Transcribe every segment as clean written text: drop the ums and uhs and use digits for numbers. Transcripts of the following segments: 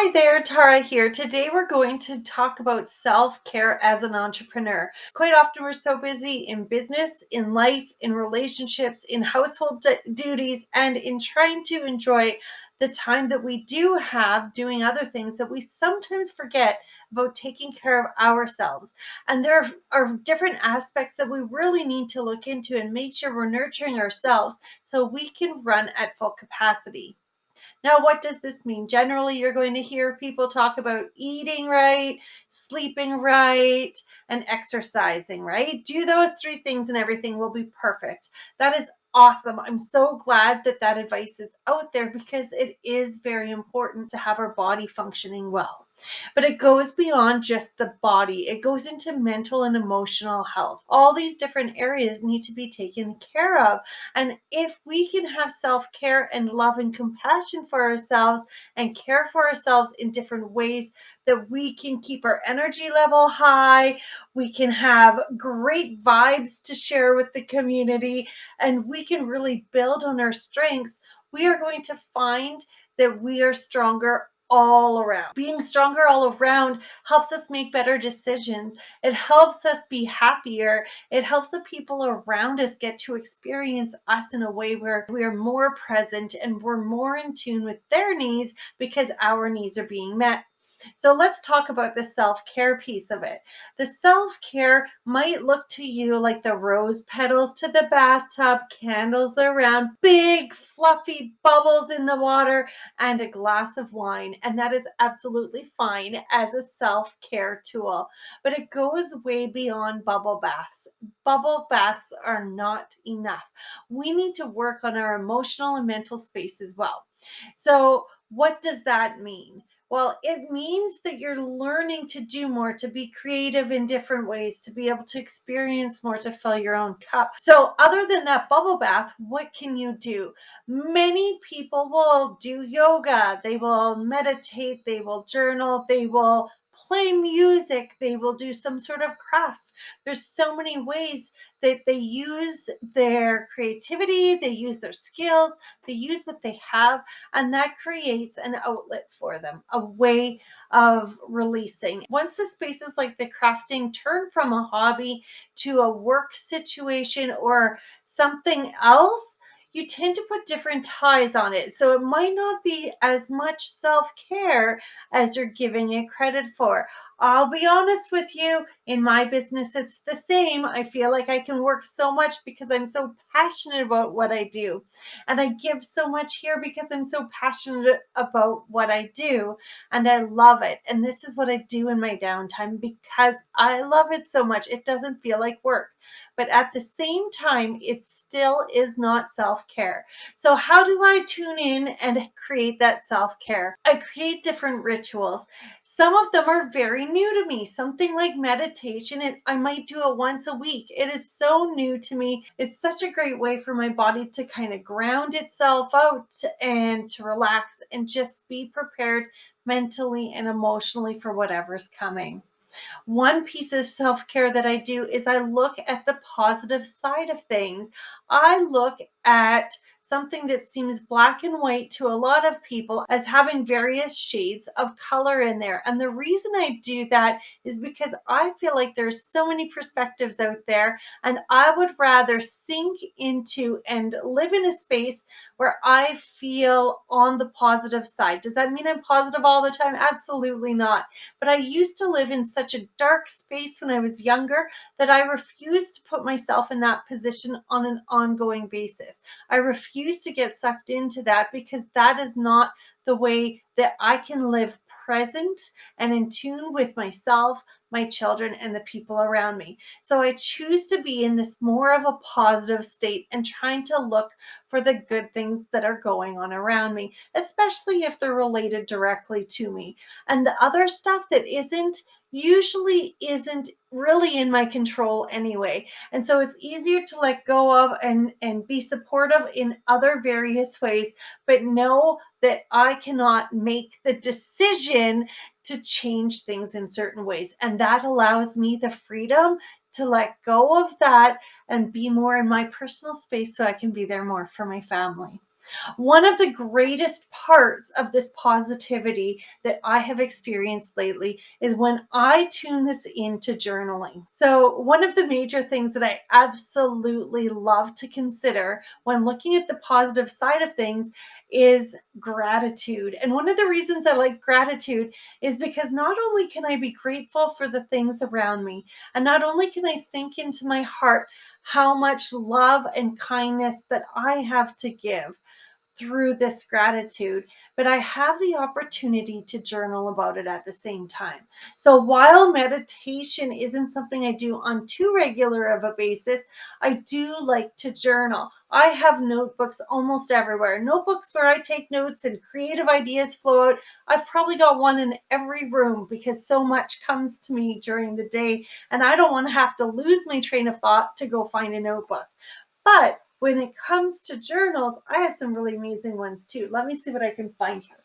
Hi there, Tara here. Today we're going to talk about self-care as an entrepreneur. Quite often we're so busy in business, in life, in relationships, in household duties, and in trying to enjoy the time that we do have doing other things that we sometimes forget about taking care of ourselves. And there are different aspects that we really need to look into and make sure we're nurturing ourselves so we can run at full capacity. Now, what does this mean? Generally, you're going to hear people talk about eating right, sleeping right, and exercising right. Do those three things and everything will be perfect. That is awesome. I'm so glad that that advice is out there because it is very important to have our body functioning well. But it goes beyond just the body, it goes into mental and emotional health. All these different areas need to be taken care of. And if we can have self care and love and compassion for ourselves and care for ourselves in different ways, that we can keep our energy level high, we can have great vibes to share with the community, and we can really build on our strengths, we are going to find that we are stronger all around. Being stronger all around helps us make better decisions. It helps us be happier. It helps the people around us get to experience us in a way where we are more present and we're more in tune with their needs because our needs are being met. So let's talk about the self-care piece of it. The self-care might look to you like the rose petals to the bathtub, candles around, big fluffy bubbles in the water, and a glass of wine. And that is absolutely fine as a self-care tool. But it goes way beyond bubble baths. Bubble baths are not enough. We need to work on our emotional and mental space as well. So, what does that mean? Well, it means that you're learning to do more, to be creative in different ways, to be able to experience more, to fill your own cup. So, other than that bubble bath, what can you do? Many people will do yoga, they will meditate, they will journal, they will play music, they will do some sort of crafts. There's so many ways that they use their creativity, they use their skills, they use what they have, and that creates an outlet for them, a way of releasing. Once the spaces like the crafting turn from a hobby to a work situation or something else, you tend to put different ties on it. So it might not be as much self care as you're giving it credit for. I'll be honest with you, in my business, it's the same. I feel like I can work so much because I'm so passionate about what I do. And I give so much here because I'm so passionate about what I do and I love it. And this is what I do in my downtime because I love it so much. It doesn't feel like work. But at the same time, it still is not self care. So, how do I tune in and create that self care? I create different rituals. Some of them are very new to me, something like meditation, and I might do it once a week. It is so new to me. It's such a great way for my body to kind of ground itself out and to relax and just be prepared mentally and emotionally for whatever's coming. One piece of self care that I do is I look at the positive side of things. I look at something that seems black and white to a lot of people as having various shades of color in there. And the reason I do that is because I feel like there's so many perspectives out there, and I would rather sink into and live in a space where I feel on the positive side. Does that mean I'm positive all the time? Absolutely not. But I used to live in such a dark space when I was younger that I refused to put myself in that position on an ongoing basis. I refuse to get sucked into that because that is not the way that I can live present and in tune with myself, my children, and the people around me. So I choose to be in this more of a positive state and trying to look for the good things that are going on around me, especially if they're related directly to me. And the other stuff that isn't usually isn't really in my control anyway. And so it's easier to let go of and be supportive in other various ways, but know that I cannot make the decision to change things in certain ways. And that allows me the freedom to let go of that and be more in my personal space so I can be there more for my family. One of the greatest parts of this positivity that I have experienced lately is when I tune this into journaling. So, one of the major things that I absolutely love to consider when looking at the positive side of things is gratitude. And one of the reasons I like gratitude is because not only can I be grateful for the things around me, and not only can I sink into my heart how much love and kindness that I have to give through this gratitude, but I have the opportunity to journal about it at the same time. So while meditation isn't something I do on too regular of a basis, I do like to journal. I have notebooks almost everywhere. Notebooks where I take notes and creative ideas flow out. I've probably got one in every room because so much comes to me during the day, and I don't want to have to lose my train of thought to go find a notebook. But when it comes to journals, I have some really amazing ones too. Let me see what I can find here.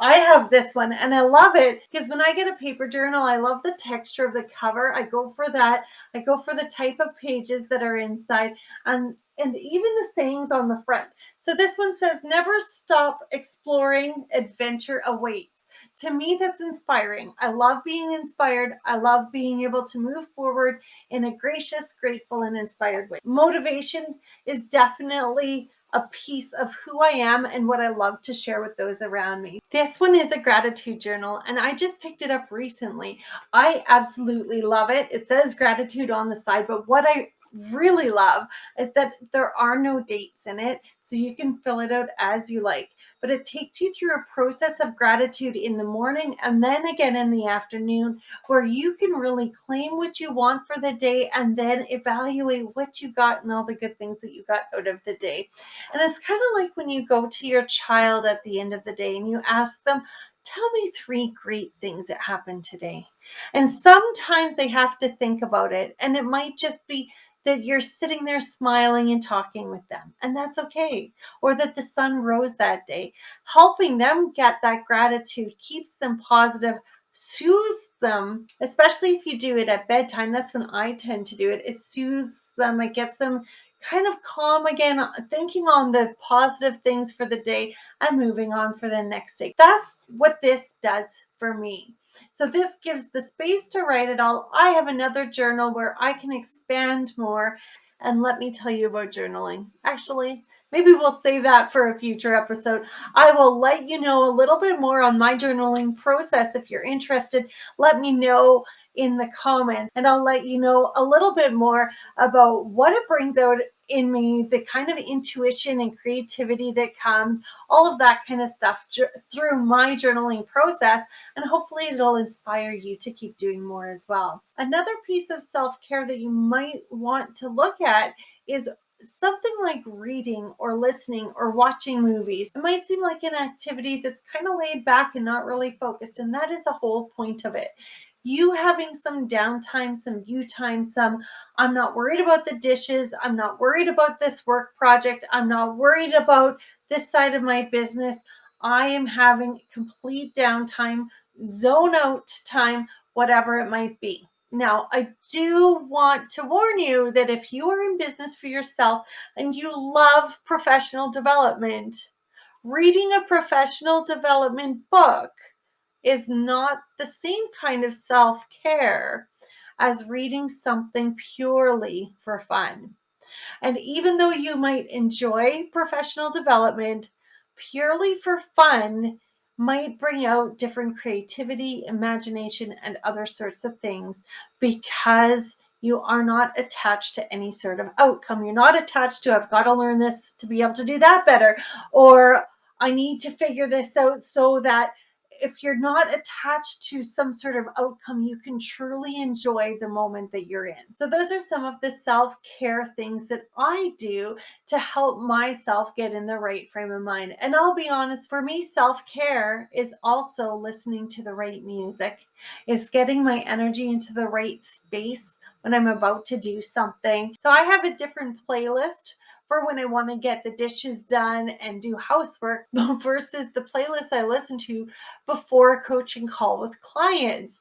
I have this one and I love it because when I get a paper journal, I love the texture of the cover. I go for that. I go for the type of pages that are inside and even the sayings on the front. So this one says, "Never stop exploring, adventure awaits." To me, that's inspiring. I love being inspired. I love being able to move forward in a gracious, grateful, and inspired way. Motivation is definitely a piece of who I am and what I love to share with those around me. This one is a gratitude journal, and I just picked it up recently. I absolutely love it. It says gratitude on the side, but what I really love is that there are no dates in it, so you can fill it out as you like. But it takes you through a process of gratitude in the morning and then again in the afternoon, where you can really claim what you want for the day and then evaluate what you got and all the good things that you got out of the day. And it's kind of like when you go to your child at the end of the day and you ask them, "Tell me three great things that happened today." And sometimes they have to think about it. And it might just be that you're sitting there smiling and talking with them, and that's okay. Or that the sun rose that day. Helping them get that gratitude keeps them positive, soothes them, especially if you do it at bedtime. That's when I tend to do it. It soothes them, it gets them kind of calm again, thinking on the positive things for the day and moving on for the next day. That's what this does for me. So this gives the space to write it all. I have another journal where I can expand more. And let me tell you about journaling. Actually, maybe we'll save that for a future episode. I will let you know a little bit more on my journaling process. If you're interested, let me know in the comments and I'll let you know a little bit more about what it brings out in me, the kind of intuition and creativity that comes, all of that kind of stuff through my journaling process. And hopefully it'll inspire you to keep doing more as well. Another piece of self-care that you might want to look at is something like reading or listening or watching movies. It might seem like an activity that's kind of laid back and not really focused, and that is the whole point of it. You having some downtime, some you time, some "I'm not worried about the dishes, I'm not worried about this work project, I'm not worried about this side of my business. I am having complete downtime, zone out time, whatever it might be." Now, I do want to warn you that if you are in business for yourself and you love professional development, reading a professional development book is not the same kind of self care as reading something purely for fun. And even though you might enjoy professional development, purely for fun might bring out different creativity, imagination, and other sorts of things because you are not attached to any sort of outcome. You're not attached to, "I've got to learn this to be able to do that better," or "I need to figure this out so that." If you're not attached to some sort of outcome, you can truly enjoy the moment that you're in. So, those are some of the self care things that I do to help myself get in the right frame of mind. And I'll be honest, for me, self care is also listening to the right music, is getting my energy into the right space when I'm about to do something. So, I have a different playlist for when I want to get the dishes done and do housework versus the playlist I listen to before a coaching call with clients.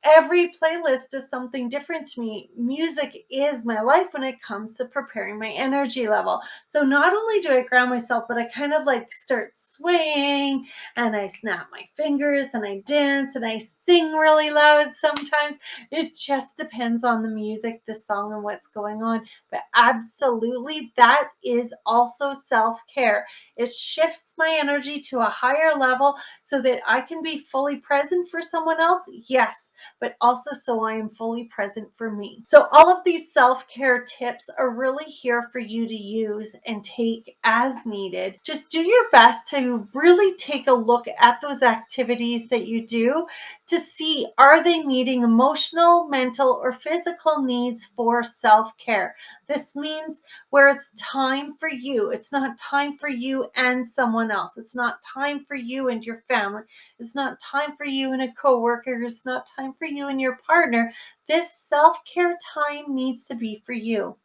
Every playlist does something different to me. Music is my life when it comes to preparing my energy level. So not only do I ground myself, but I kind of like start swaying and I snap my fingers and I dance and I sing really loud sometimes. It just depends on the music, the song, and what's going on. But absolutely, that is also self care. It shifts my energy to a higher level so that I can be fully present for someone else. Yes, but also so I am fully present for me. So, all of these self care tips are really here for you to use and take as needed. Just do your best to really take a look at those activities that you do to see, are they meeting emotional, mental, or physical needs for self care? This means where it's time for you. It's not time for you and someone else. It's not time for you and your family. It's not time for you and a coworker. It's not time for you and your partner. This self-care time needs to be for you.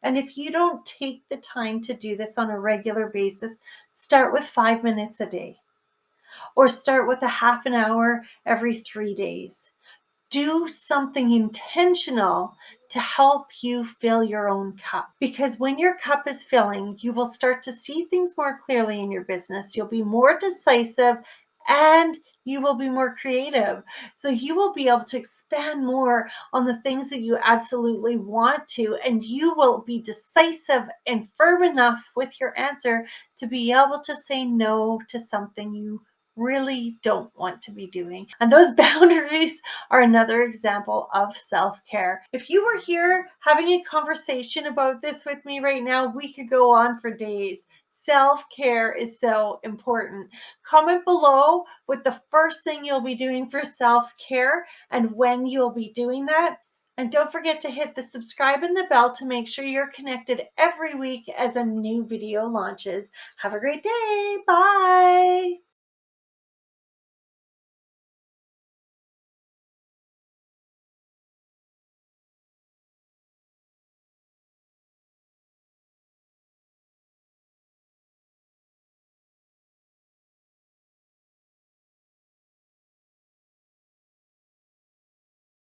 And if you don't take the time to do this on a regular basis, start with 5 minutes a day or start with a half an hour every 3 days. Do something intentional to help you fill your own cup. Because when your cup is filling, you will start to see things more clearly in your business. You'll be more decisive and you will be more creative. So you will be able to expand more on the things that you absolutely want to, and you will be decisive and firm enough with your answer to be able to say no to something you really don't want to be doing. And those boundaries are another example of self care. If you were here having a conversation about this with me right now, we could go on for days. Self care is so important. Comment below with the first thing you'll be doing for self care and when you'll be doing that. And don't forget to hit the subscribe and the bell to make sure you're connected every week as a new video launches. Have a great day. Bye.